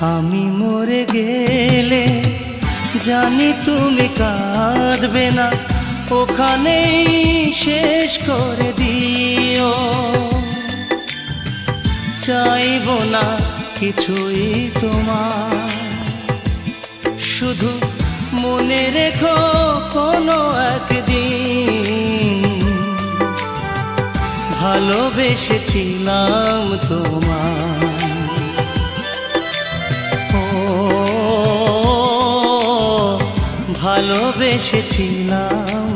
আমি মরে গেলে জানি তুমি কাঁদবে না, ওখানেই শেষ করে দিও। চাইব না কিছুই তোমার, শুধু মনে রেখো কোনো একদিন ভালোবেসেছিলাম তোমার। ও ভালোবেসেছিলাম